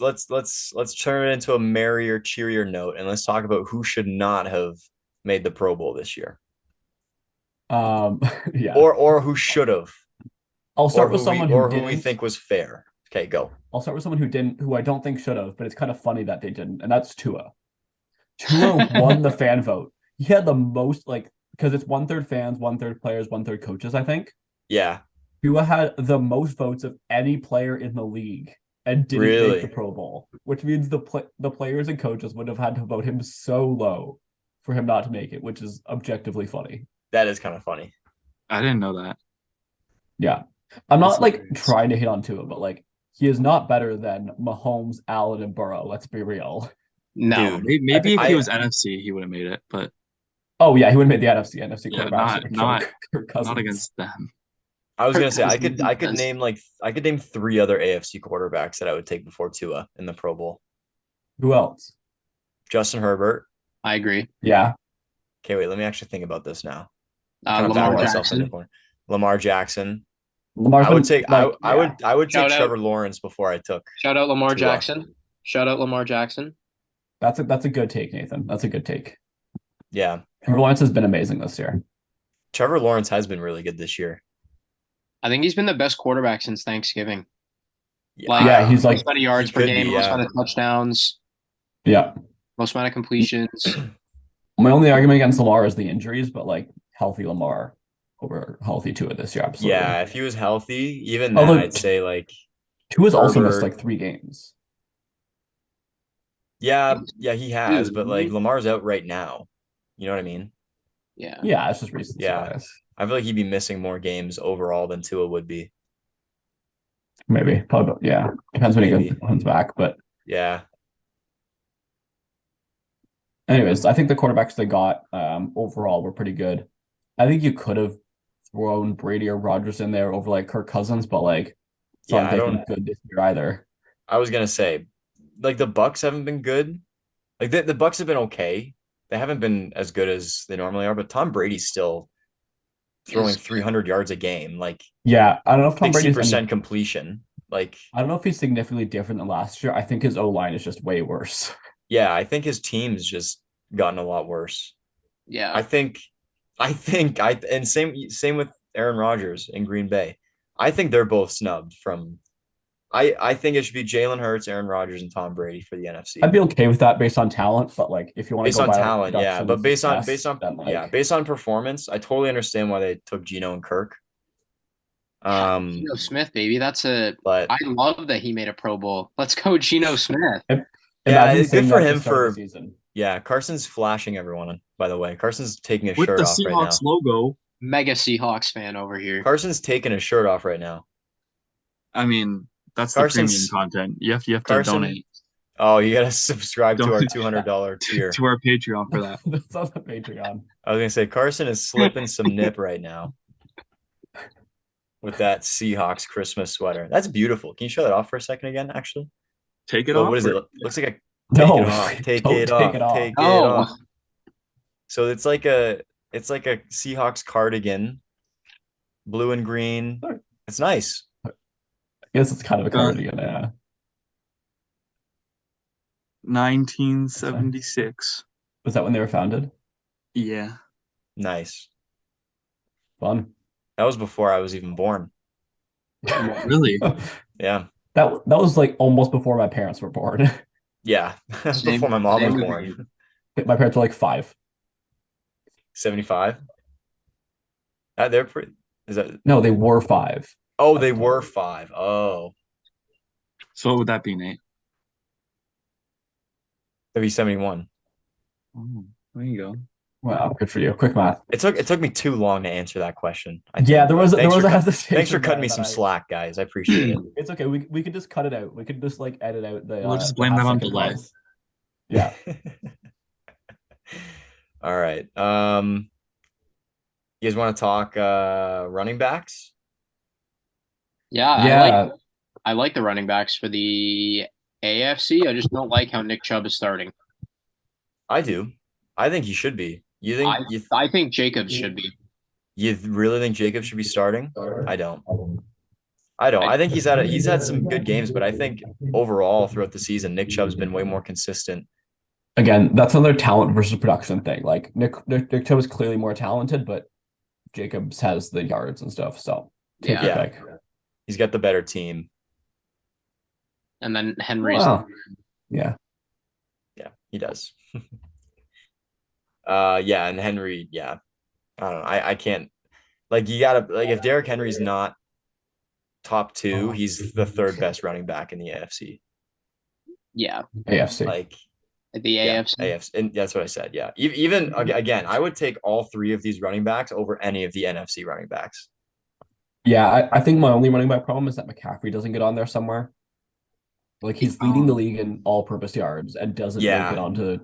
let's turn it into a merrier, cheerier note, and let's talk about who should not have made the Pro Bowl this year, Um, yeah. or who should have, I'll or start with who we someone who or who we didn't. think was fair. Okay, go. I'll start with someone who didn't, who I don't think should have, but it's kind of funny that they didn't, and that's Tua. Tua won the fan vote. He had the most, like, because it's one third fans, one third players, one third coaches, I think. Yeah, Tua had the most votes of any player in the league and didn't make the really, Pro Bowl, which means the players and coaches would have had to vote him so low for him not to make it, which is objectively funny. that is kind of funny. I didn't know that. Yeah. I'm That's not like hilarious. trying to hit on Tua, but like he is not better than Mahomes, Allen, and Burrow. Let's be real. No, Dude, I maybe think if he I was NFC, he would have made it, but oh yeah, he would have made the NFC yeah, quarterbacks not are not Kirk not Cousins. against them. I was Kirk gonna say Cousins I could defense. name I could name three other AFC quarterbacks that I would take before Tua in the Pro Bowl. Who else? Justin Herbert. I agree. Yeah. Okay, wait, let me actually think about this now. Kind of back Lamar Lamar. myself into a Jackson. corner. Lamar Jackson. Lamar's I would been take like, yeah. I would take Shout out, Trevor Lawrence before I took shout out Lamar Tua. Jackson. Shout out Lamar Jackson. That's a good take, Nathan. That's a good take. Yeah. Trevor Lawrence has been amazing this year. Trevor Lawrence has been really good this year. I think he's been the best quarterback since Thanksgiving. Yeah, Like Yeah, he's most like amount of he yards per could be, game, most yeah. amount of touchdowns, yeah. most amount of completions. My only argument against Lamar is the injuries, but like healthy Lamar over healthy Tua this year, absolutely. Yeah, if he was healthy, even then Although I'd say like Tua's also missed Herbert. like 3 games. Yeah, he has, but like Dude, Lamar's out right now. You know what I mean? yeah. Yeah, it's just recency Yeah. bias. I feel like he'd be missing more games overall than Tua would be. Maybe. Probably, yeah. Depends when he Maybe. comes back. But Yeah. anyways, I think the quarterbacks they got overall were pretty good. I think you could have thrown Brady or Rodgers in there over like Kirk Cousins, but like it's not Yeah, like I they've don't been good this year either. I was gonna say like the Bucks haven't been good. Like the Bucks have been okay. They haven't been as good as they normally are, but Tom Brady's still throwing Is 300 yards a game, like Yeah, I don't know if Tom Brady's any. 60% completion. Like, I don't know if he's significantly different than last year. I think his O line is just way worse. yeah, I think his team's just gotten a lot worse. I yeah. think, and same with Aaron Rodgers in Green Bay. I think they're both snubbed from. I think it should be Jalen Hurts, Aaron Rodgers, and Tom Brady for the NFC. I'd be okay with that based on talent, but like if you want to Based go on by like talent, yeah, production but and success, then like based on performance, I totally understand why they took Geno and Kirk. Geno Um, Smith, baby. but I love that he made a Pro Bowl. Let's go, Geno Smith. imagine yeah, good saying for that at the him start of the for season. yeah. Carson's flashing everyone. By the way, Carson's taking his With shirt the off right Seahawks now. logo, Mega Seahawks fan over here. Carson's taking his shirt off right now. I mean, that's the premium Carson's content. You have to Carson. donate Oh, you gotta subscribe to our donate $200 tier. to our Patreon for that. That's on the Patreon. I was gonna say Carson is slipping some nip right now with that Seahawks Christmas sweater. That's beautiful. Can you show that off for a second again? Actually, Take it well, off. what is it? Or, Looks like a take No, it off. Take don't it take it off. off. Take it Oh, off. So it's like a Seahawks cardigan, blue and green. It's nice. I guess it's kind of a cardigan, yeah. 1976. Was that when they were founded? Yeah. Nice. Fun. That was before I was even born. Really? Yeah. That was like almost before my parents were born. Yeah. same, Before my mom same was with me. born. My parents were like 5. 75. They're pretty. Is that? No, they were 5. Oh, they were 5. Oh, So what would that be, Nate? that'd be 71. Oh, there you go. Wow, good for you. Quick math. It took me too long to answer that question. I Yeah, think, there but was there was a thanks for hesitation cutting me there some that slack, guys. I appreciate it. it's okay. We could just cut it out. We could just like edit out We'll just the blame half that on second delay. pause. Yeah. All right. You guys want to talk running backs? Yeah, Yeah. I like the running backs for the AFC. I just don't like how Nick Chubb is starting. I do. I think he should be. I think Jacobs should be. You really think Jacob should be starting? I don't. I don't. I think he's had some good games, but I think overall throughout the season, Nick Chubb's been way more consistent. Again, that's another talent versus production thing. Like Nick Chubb is clearly more talented, but Jacobs has the yards and stuff. So take your Yeah. pick. He's got the better team. And then Henry's. Wow. Yeah. Yeah, he does. Yeah, and Henry, yeah. I don't know. I can't like you gotta like if Derrick Henry's not top two, he's the third best running back in the AFC. Yeah. AFC. Like The yeah, AFC. AFC, and that's what I said. Yeah, even again, I would take all three of these running backs over any of the NFC running backs. Yeah, I think my only running back problem is that McCaffrey doesn't get on there somewhere. Like he's leading the league in all-purpose yards and doesn't make it Yeah, onto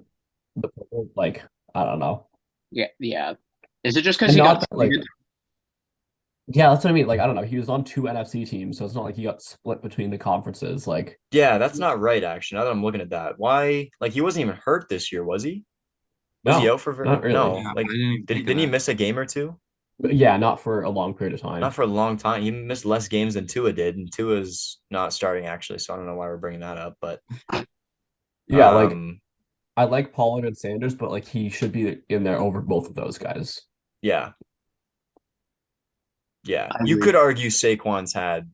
the like I don't know. Yeah. Yeah. Is it just because And he not got that, like yeah, that's what I mean. Like I don't know. He was on two NFC teams, so it's not like he got split between the conferences. Like yeah, that's not right. Actually, now that I'm looking at that, why? Like he wasn't even hurt this year, was he? Was he no, out for not really. no? Yeah, I Like didn't even think of didn't he that. miss a game or two? But yeah, not for a long period of Not time. for a long time. He missed less games than Tua did, and Tua's not starting actually, so I don't know why we're bringing that up. But Yeah, like um, I like Pollard and Sanders, but like he should be in there over both of those guys. yeah, yeah. I You agree. could argue Saquon's had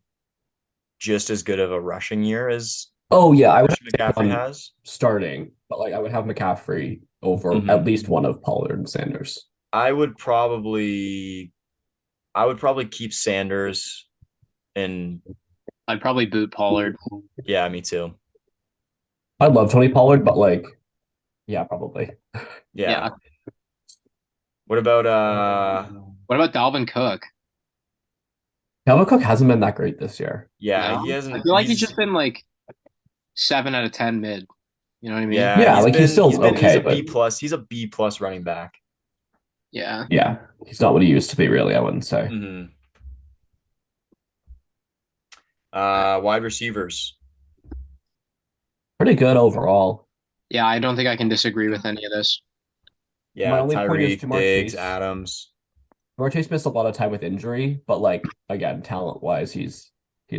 just as good of a rushing year as Oh yeah, I would Christian have McCaffrey Saquon has. starting, but like I would have McCaffrey over at Mhm. least one of Pollard and Sanders. I would probably, I would probably keep Sanders, and I'd probably boot Pollard. yeah, me too. I love Tony Pollard, but like yeah, probably. Yeah. Yeah. What about What about Dalvin Cook? Dalvin Cook hasn't been that great this year. yeah, No, he I hasn't. feel like he's just been like 7 out of 10 mid. You know what I mean? Yeah, Yeah, like he's still he's okay, a B but plus. He's a B plus running back. Yeah. yeah, he's not what he used to be, really, I wouldn't say. Hmm. Wide receivers. Pretty good overall. Yeah, I don't think I can disagree with any of this. My Yeah, only point is Tyreek, Jamar Diggs, Chase. Adams. Jamar Chase missed a lot of time with injury, but like again, talent wise, he's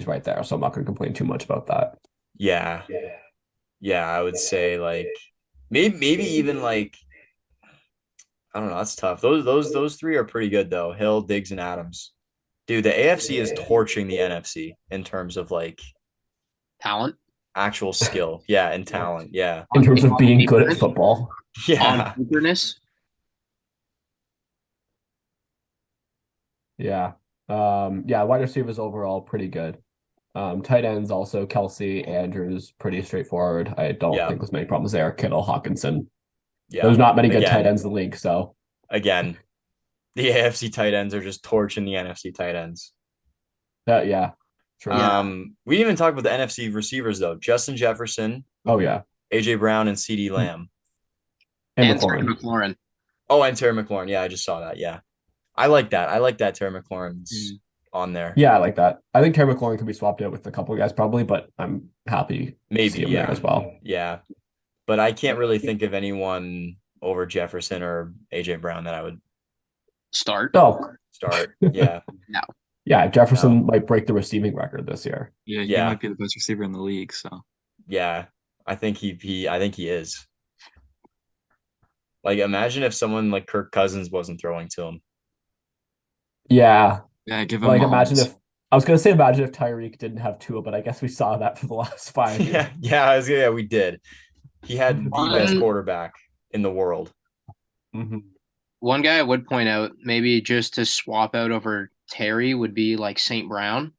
right there. So I'm not gonna complain too much about that. Yeah, yeah, I would say like maybe even like I don't know. That's tough. Those three are pretty good though. Hill, Diggs, and Adams. Dude, the AFC is torching the NFC in terms of like Talent. actual skill. Yeah, and talent. Yeah. In terms of On being good at paperness. football. On Yeah. paperness. Yeah. Yeah, wide receivers overall pretty good. Tight ends also Kelsey, Andrews, pretty straightforward. I don't Yeah. think there's many problems there. Kittle, Hawkinson. Yeah. There's not many good tight Again, ends in the league, so again, the AFC tight ends are just torching the NFC tight ends. yeah. True. Yeah. We didn't even talk about the NFC receivers though. Justin Jefferson, Oh yeah. AJ Brown, and CD Lamb. And Terry McLaurin. McLaurin. Oh, and Terry McLaurin. Yeah, I just saw that. Yeah. I like that. I like that Terry McLaurin's on there. Yeah, I like that. I think Terry McLaurin could be swapped out with a couple of guys probably, but I'm happy to Maybe, see him yeah. there as well. Yeah. But I can't really think of anyone over Jefferson or AJ Brown that I would Start. Oh, start. Yeah. yeah, Jefferson might break the receiving record this year. Yeah, he Yeah. might be the best receiver in the league. So Yeah. I think I think he is. Like imagine if someone like Kirk Cousins wasn't throwing to him. Yeah. yeah, give him Like imagine Mahomes. if I was gonna say imagine if Tyreek didn't have Tua, but I guess we saw that for the last 5 years. Yeah, we did. He had the best One- quarterback in the world. Mhm. One guy I would point out, maybe just to swap out over Terry, would be like St. Brown.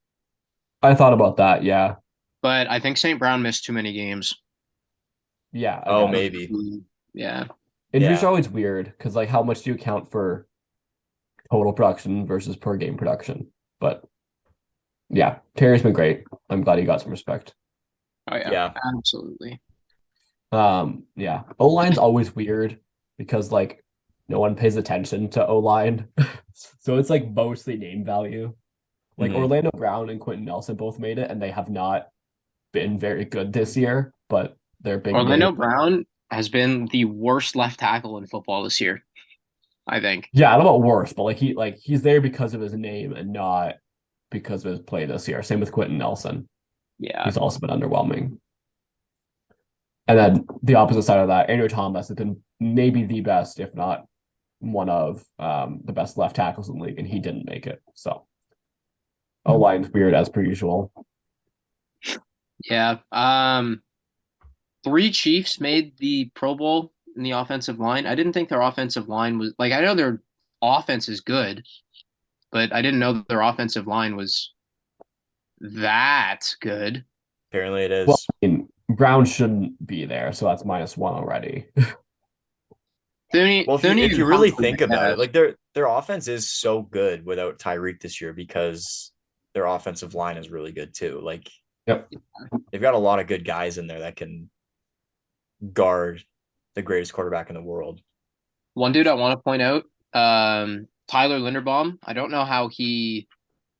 I thought about that, yeah. But I think St. Brown missed too many games. Yeah. Oh, again. maybe. Yeah. Injuries Yeah. are always weird because like how much do you count for total production versus per game production? But yeah, Terry's been great. I'm glad he got some respect. Oh yeah. Yeah. Absolutely. Yeah. O-line's always weird because like no one pays attention to O-line. So it's like mostly name value. Like Mhm. Orlando Brown and Quentin Nelson both made it, and they have not been very good this year, but they're big Orlando name. Brown has been the worst left tackle in football this year, I think. Yeah, I don't know about worse, but like he's there because of his name and not because of his play this year. Same with Quentin Nelson. Yeah. He's also been underwhelming. And then the opposite side of that, Andrew Thomas has been maybe the best, if not one of the best left tackles in the league, and he didn't make it. So O-line's weird as per usual. Yeah. 3 Chiefs made the Pro Bowl in the offensive line. I didn't think their offensive line was like, I know their offense is good, but I didn't know their offensive line was that good. Apparently it is. Well, I mean, Brown shouldn't be there, so that's -1 already. Well, if you really think about it, like their offense is so good without Tyreek this year because their offensive line is really good too. Like, Yep. they've got a lot of good guys in there that can guard the greatest quarterback in the world. One dude I want to point out, Tyler Linderbaum. I don't know how he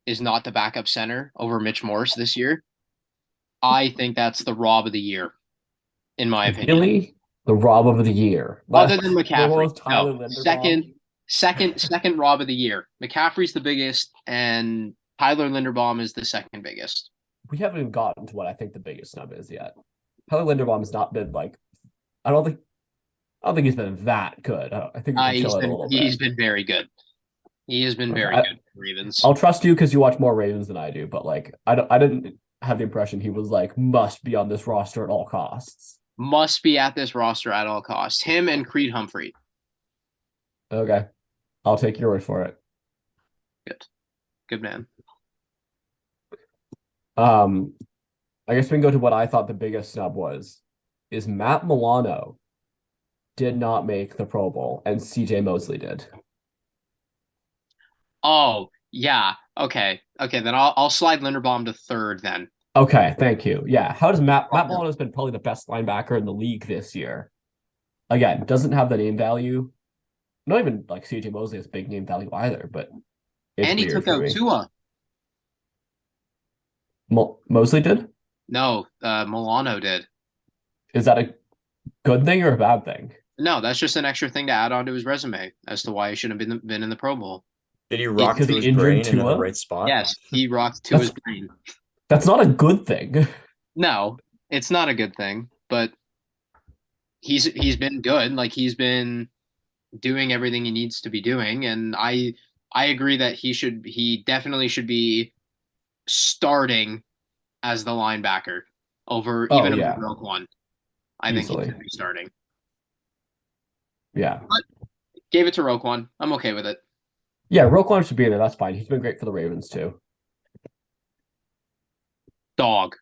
is not the backup center over Mitch Morse this year. I think that's the rob of the year, in my opinion. Really? The rob of the year. Other than McCaffrey. Tyler No, Linderbaum? second rob of the year. McCaffrey's the biggest, and Tyler Linderbaum is the second biggest. We haven't even gotten to what I think the biggest snub is yet. Tyler Linderbaum has not been like, I don't think he's been that good. I think we can chill it a little bit. He's been very good. He has been very good for Ravens. I'll trust you because you watch more Ravens than I do, but like I didn't have the impression he was like must be on this roster at all costs. Must be at this roster at all costs. Him and Creed Humphrey. Okay. I'll take your word for it. Good man. I guess we can go to what I thought the biggest snub was. Is Matt Milano did not make the Pro Bowl and CJ Mosley did. Oh, yeah. Okay. Then I'll slide Linderbaum to third then. Okay, thank you. Yeah. How does Matt Milano's been probably the best linebacker in the league this year. Again, doesn't have the name value. Not even like CJ Mosley has big name value either, but And he took out Tua. Mosley did? No, Milano did. Is that a good thing or a bad thing? No, that's just an extra thing to add onto his resume as to why he shouldn't have been in the Pro Bowl. Did he rock Because to he his injured brain and in Tua? the right spot? Yes, he rocked Tua's brain. That's not a good thing. No, it's not a good thing, but he's been good. Like he's been doing everything he needs to be doing, and I agree that he definitely should be starting as the linebacker over Oh, even yeah. over Roquan. I think he Easily. should be starting. Yeah. Gave it to Roquan. I'm okay with it. Yeah, Roquan should be there. That's fine. He's been great for the Ravens too. Dog.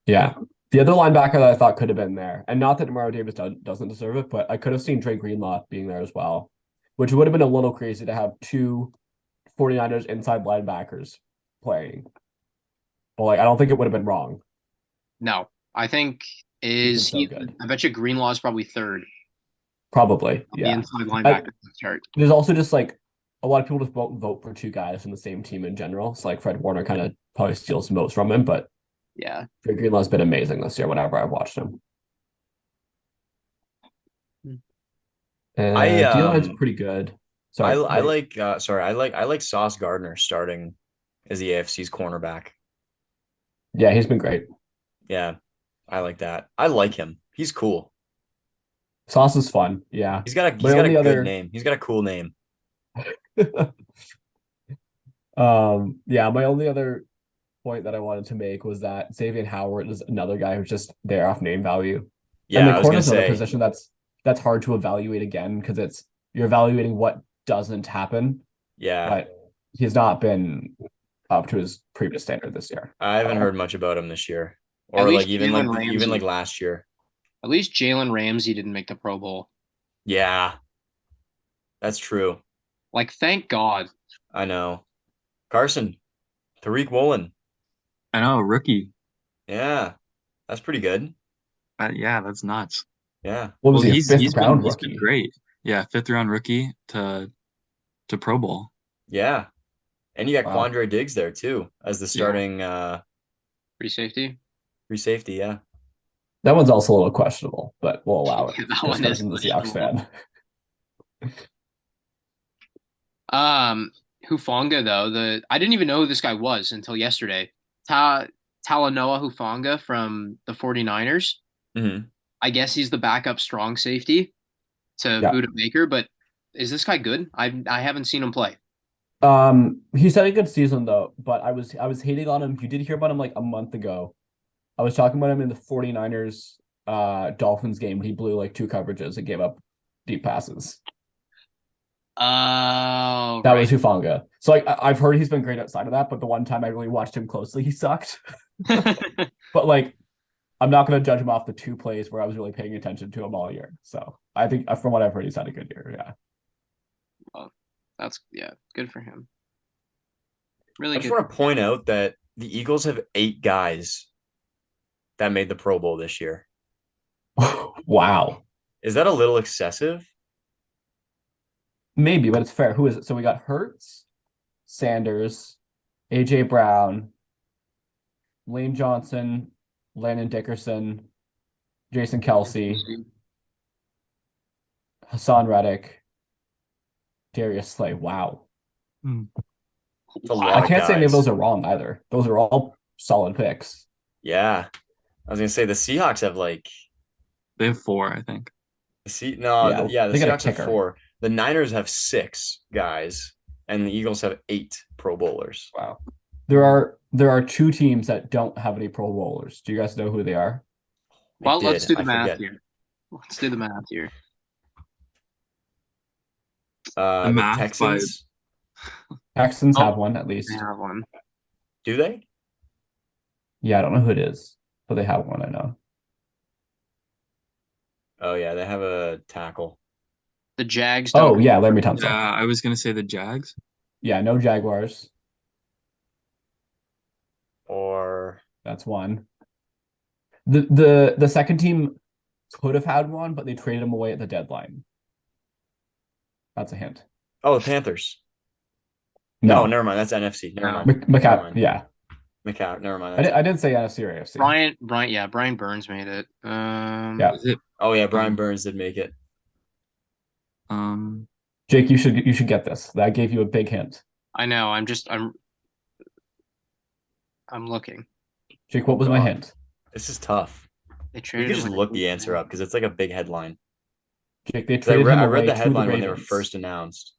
Yeah. The other linebacker that I thought could have been there, and not that Mario Davis doesn't deserve it, but I could have seen Dre Greenlaw being there as well, which would have been a little crazy to have 2 49ers inside linebackers playing. But like, I don't think it would have been wrong. No, I think He's been so good. I bet you Greenlaw is probably third. Probably, The yeah. inside linebacker chart. There's also just like a lot of people just won't vote for 2 guys from the same team in general. So like Fred Warner kind of probably steals votes from him, but Yeah. Dre Greenlaw's been amazing this year whenever I've watched him. D-line's pretty good. I Sorry, like Sauce Gardner starting as the AFC's cornerback. yeah, he's been great. Yeah, I like that. I like him. He's cool. Sauce is fun. Yeah. He's got a good name. He's got a cool name. Yeah, my only other point that I wanted to make was that Xavier Howard is another guy who's just there off name value. Yeah, and I the was gonna corner's another say. position that's hard to evaluate again because you're evaluating what doesn't happen. Yeah, But he's not been up to his previous standard this year. I haven't heard much about him this year, At or least like even Jalen like even Ramsey. like last year. At least Jalen Ramsey didn't make the Pro Bowl. Yeah, that's true. Like, thank God. I know. Carson, Tariq Woolen. I know, rookie. Yeah, that's pretty good. Yeah, that's nuts. Yeah, What was Well, he, a fifth round he's rookie? been great. Yeah, 5th round rookie to Pro Bowl. yeah. And you got Wow. Quandre Diggs there too as the starting Free safety. free safety. Yeah. That one's also a little questionable, but we'll allow it. That just one is because I'm the Seahawks fan. Hufanga though, I didn't even know who this guy was until yesterday. Ta Talanoa Hufanga from the 49ers. Hmm. I guess he's the backup strong safety to Yeah. Buda Baker, but is this guy good? I haven't seen him play. He's had a good season though, but I was hating on him. You did hear about him like a month ago. I was talking about him in the 49ers Dolphins game when he blew like two coverages and gave up deep passes. Oh, That right. was Hufanga. So like I've heard he's been great outside of that, but the one time I really watched him closely, he sucked. But like I'm not going to judge him off the two plays where I was really paying attention to him all year. So I think from what I've heard, he's had a good year. Yeah. Well, that's yeah, good for him. I Really just good. want to point out that the Eagles have 8 guys that made the Pro Bowl this year. Wow. Is that a little excessive? Maybe, but it's fair. Who is it? So we got Hurts, Sanders, AJ Brown, Lane Johnson, Landon Dickerson, Jason Kelsey, Hassan Reddick, Darius Slay. Wow. It's a Wow. lot I of can't say any of guys. those are wrong either. Those are all solid picks. Yeah. I was gonna say the Seahawks have like They have 4, I think. Yeah, the they got a Seahawks have kicker. 4. The Niners have 6 guys, and the Eagles have 8 Pro Bowlers. Wow. There are two teams that don't have any Pro Bowlers. Do you guys know who they are? Well, let's do the I math forget. here. Let's do the math here. The The math by Texans, Texans Oh, have one at I least. have one. do they? Yeah, I don't know who it is, but they have one, I know. Oh yeah, they have a tackle. The Jags Oh don't. yeah, Larry Tunsil. yeah, I was gonna say the Jags. Yeah, no Jaguars. Or That's one. The second team could have had one, but they traded him away at the deadline. That's a hint. the Panthers. No, No, never mind. That's NFC. Never No. mind. Never McCap. mind. Yeah, McCown. Never mind. I didn't say NFC or AFC. Brian Burns made it. Yeah. Is it Oh yeah, Brian Burns did make it. um Jake, you should get this. That gave you a big hint. I know. I'm looking. Jake, what was my God. hint? This is tough. They We traded could just him look the answer up because it's like a big headline. Jake, they 'Cause I traded him read away the to the headline when they were Ravens. first announced.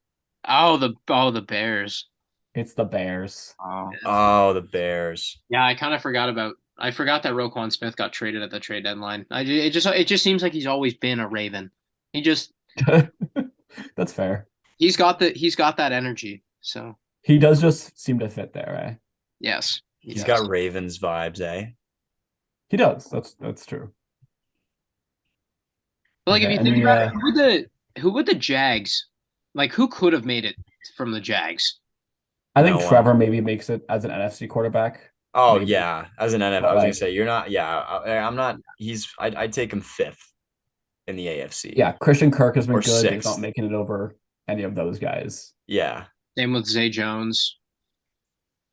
the Bears. It's the Bears. Oh. Oh, the Bears. Yeah, I kind of forgot about. I forgot that Roquan Smith got traded at the trade deadline. It just seems like he's always been a Raven. That's fair. He's got that energy. So He does just seem to fit there, eh? yes, He's does. got Ravens vibes, eh? He does. That's true. But like Okay, if you and think the, about it, who would the Jags like? Who could have made it from the Jags? I think No one. Trevor maybe makes it as an NFC quarterback. Oh Maybe. yeah, as an NFL, But, I was gonna like- say you're not. Yeah, I'm not. I'd take him 5th in the AFC. Yeah, Christian Kirk has been Or good. But he's 6th. not making it over any of those guys. Yeah. Same with Zay Jones.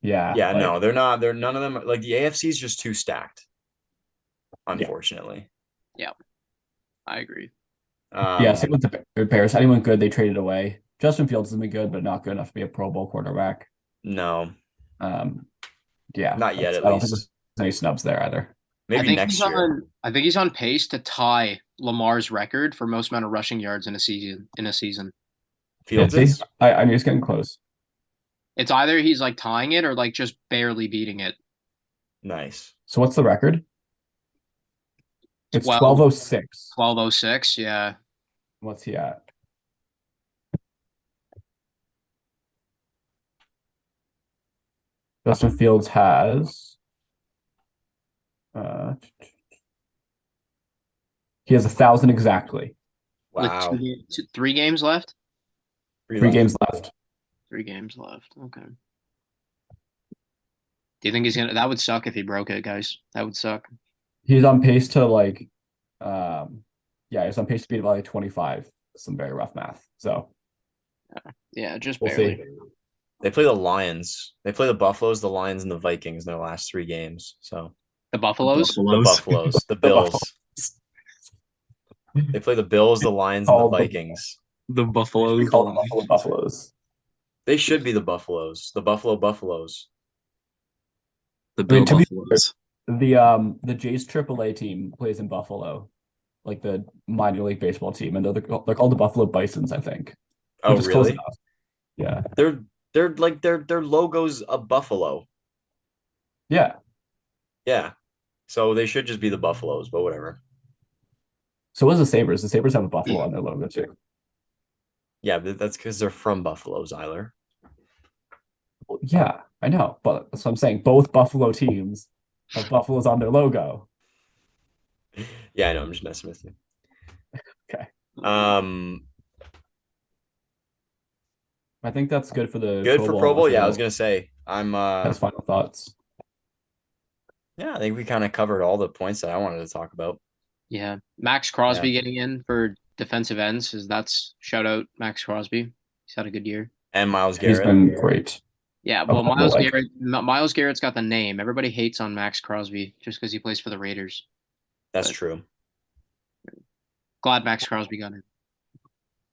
Yeah. Yeah. like, No, they're not. They're none of them. Like the AFC is just too stacked. Unfortunately. I agree. Yeah, same with the Bears. Anyone good, they traded away. Justin Fields has been good, but not good enough to be a Pro Bowl quarterback. No, Yeah. not yet. At I don't think least there's any snubs there either. maybe next year. I think he's on pace to tie Lamar's record for most amount of rushing yards in a season. Fields Yeah, see? is. I knew he's getting close. It's either he's like tying it or like just barely beating it. Nice. So what's the record? It's 12. 1206. 1206, yeah. What's he at? Justin Fields has he has 1,000 exactly. With Wow. 3 games left? Three games left. 3 games left. Okay. Do you think he's gonna? That would suck if he broke it, guys. That would suck. He's on pace to like he's on pace to beat by like 25. Some very rough math. So Yeah, just we'll barely. see. They play the Lions. They play the Buffaloes, the Lions, and the Vikings in their last 3 games. So The Buffaloes. the Buffaloes, the Bills. They play the Bills, the Lions, and the Oh, Vikings. The We Buffaloes. call them Buffaloes. They should be the Buffaloes, the Buffalo Buffaloes. The I mean, Bill to be Buffaloes. the Jays AAA team plays in Buffalo, like the minor league baseball team, and they're called the Buffalo Bisons, I think, Oh, which is close really? enough. Yeah, They're like their logo's a buffalo. yeah. Yeah. So they should just be the Buffaloes, but whatever. So what is the Sabres? The Sabres have a buffalo on their logo too. Yeah, that's because they're from Buffalo, Zyler. Well, yeah, I know, but that's what I'm saying. Both Buffalo teams have buffaloes on their logo. Yeah, I know. I'm just messing with you. Okay, Um, I think that's good for the good Pro for Bowl. Pro Bowl. Unless Yeah, I was anyone gonna say I'm. has final thoughts. Yeah, I think we kind of covered all the points that I wanted to talk about. Yeah, Max Yeah, Crosby getting in for defensive ends is that's shout out Max Crosby. He's had a good year. and Miles He's Garrett. been great. Yeah, A well, horrible like Miles Garrett's got the name. Everybody hates on Max Crosby just because he plays for the Raiders. That's But true. glad Max Crosby got in.